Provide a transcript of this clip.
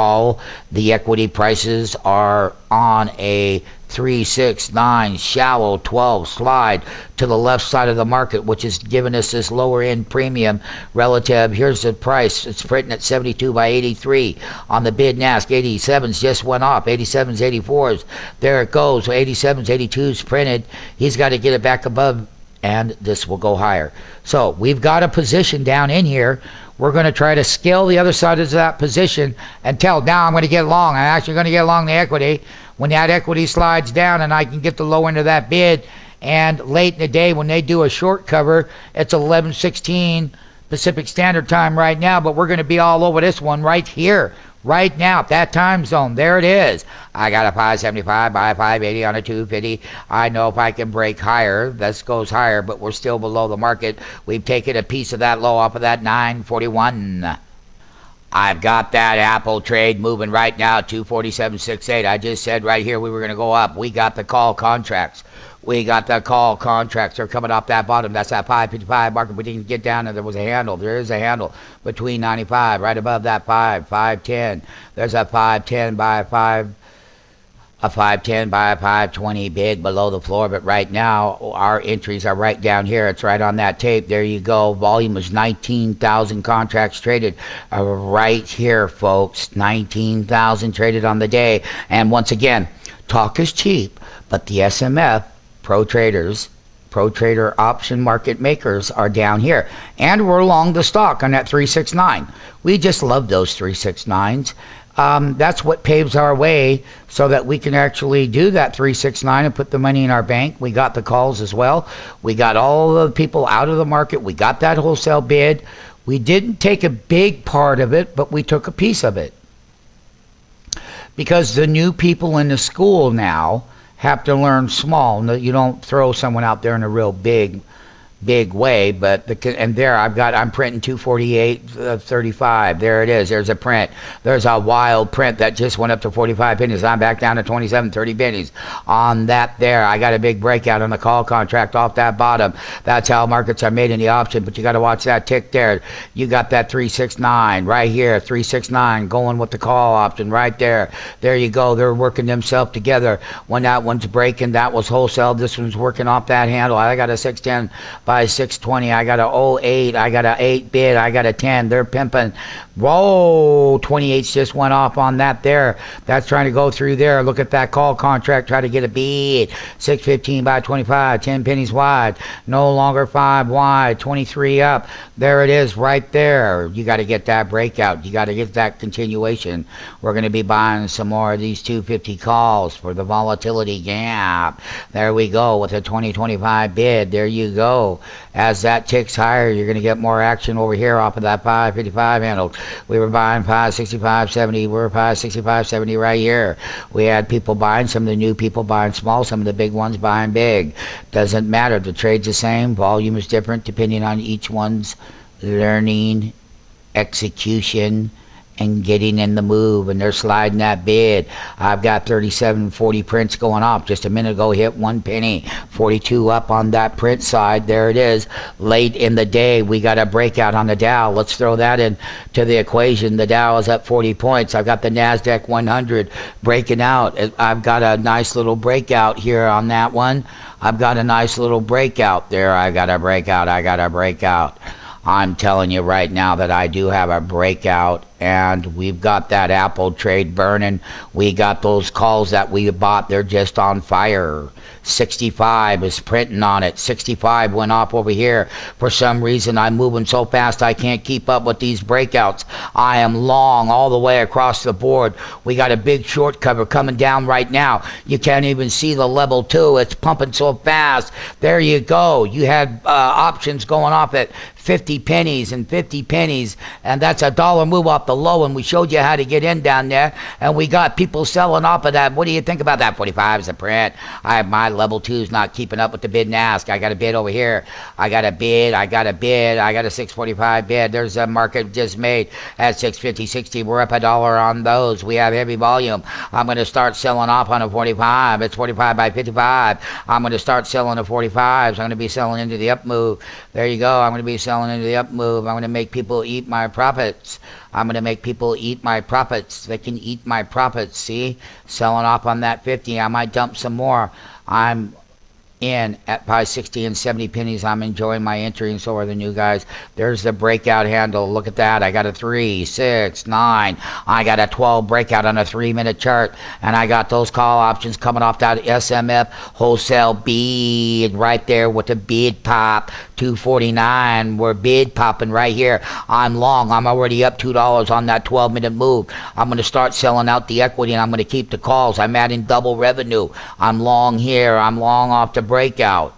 call. The equity prices are on a 369 shallow 12 slide to the left side of the market, which is giving us this lower end premium relative. Here's the price. It's printing at 72 by 83 on the bid and ask. 87s just went up. 87s, 84s. There it goes. 87s, 82s printed. He's got to get it back above, and this will go higher. So we've got a position down in here. We're going to try to scale the other side of that position until now I'm going to get long. I'm actually going to get along the equity. When that equity slides down and I can get the low end of that bid, and late in the day when they do a short cover, it's 11:16 Pacific Standard Time right now, but we're going to be all over this one right here, right now, that time zone. There it is. I got a 575 by 580 on a 250. I know if I can break higher, this goes higher, but we're still below the market. We've taken a piece of that low off of that 941. I've got that Apple trade moving right now, 247.68. I just said right here we were going to go up. We got the call contracts. We got the call contracts. They're coming off that bottom. That's that 555 market. We didn't get down, and there was a handle. There is a handle between 95, right above that 510. There's a 510 by 5. A 510 by a 520 bid below the floor, but right now our entries are right down here. It's right on that tape. There you go. Volume is 19,000 contracts traded right here, folks. 19,000 traded on the day. And once again, talk is cheap, but the SMF pro traders, pro trader option market makers are down here, and we're along the stock on that 369. We just love those 369s. That's what paves our way so that we can actually do that 369 and put the money in our bank. We got the calls as well. We got all the people out of the market. We got that wholesale bid. We didn't take a big part of it, but we took a piece of it. Because the new people in the school now have to learn small. You don't throw someone out there in a real big way, but and there I'm printing 248.35. There it is. There's a print. There's a wild print that just went up to 45 pennies. I'm back down to 27.30 pennies on that. There, I got a big breakout on the call contract off that bottom. That's how markets are made in the option, but you got to watch that tick there. You got that 369 right here, 369 going with the call option right there. There you go. They're working themselves together. When that one's breaking, that was wholesale. This one's working off that handle. I got a 610 by 620. I got a 08. I got a 8 bid. I got a 10. They're pimping. Whoa, 28s just went off on that there. That's trying to go through there. Look at that call contract. Try to get a bid. 615 by 25. 10 pennies wide. No longer 5 wide. 23 up. There it is right there. You got to get that breakout. You got to get that continuation. We're going to be buying some more of these 250 calls for the volatility gap. There we go with a 2025 bid. There you go. As that ticks higher, you're going to get more action over here off of that 555 handle. We were buying 565.70. We're 565.70 right here. We had people buying, some of the new people buying small, some of the big ones buying big. Doesn't matter. The trade's the same. Volume is different depending on each one's learning, execution, and getting in the move, and they're sliding that bid. I've got 37.40 prints going off. Just a minute ago, hit 1 penny. 42 up on that print side. There it is. Late in the day, we got a breakout on the Dow. Let's throw that in to the equation. The Dow is up 40 points. I've got the NASDAQ 100 breaking out. I've got a nice little breakout here on that one. I've got a nice little breakout there. I got a breakout. I'm telling you right now that I do have a breakout, and we've got that Apple trade burning. We got those calls that we bought. They're just on fire. 65 is printing on it. 65 went off over here. For some reason, I'm moving so fast I can't keep up with these breakouts. I am long all the way across the board. We got a big short cover coming down right now. You can't even see the level 2. It's pumping so fast. There you go. You had options going off at 50 pennies and 50 pennies, and that's a dollar move off the low, and we showed you how to get in down there, and we got people selling off of that. What do you think about that? 45 is a print. My level 2 is not keeping up with the bid and ask. I got a bid over here. I got a bid. I got a 645 bid. There's a market just made at 650, 60. We're up a dollar on those. We have heavy volume. I'm going to start selling off on a 45. It's 45 by 55. I'm going to start selling a 45s. I'm going to be selling into the up move. There you go. I'm going to be selling into the up move. I'm going to make people eat my profits. I'm going to make people eat my profits. They can eat my profits. See, selling off on that 50. I might dump some more. I'm in at probably 60 and 70 pennies. I'm enjoying my entry, and so are the new guys. There's the breakout handle. Look at that. I got a 3, 6, 9. I got a 12 breakout on a 3-minute chart, and I got those call options coming off that SMF wholesale bid right there with the bid pop. 249. We're bid popping right here. I'm long. I'm already up $2 on that 12-minute move. I'm going to start selling out the equity, and I'm going to keep the calls. I'm adding double revenue. I'm long here. I'm long off the breakout.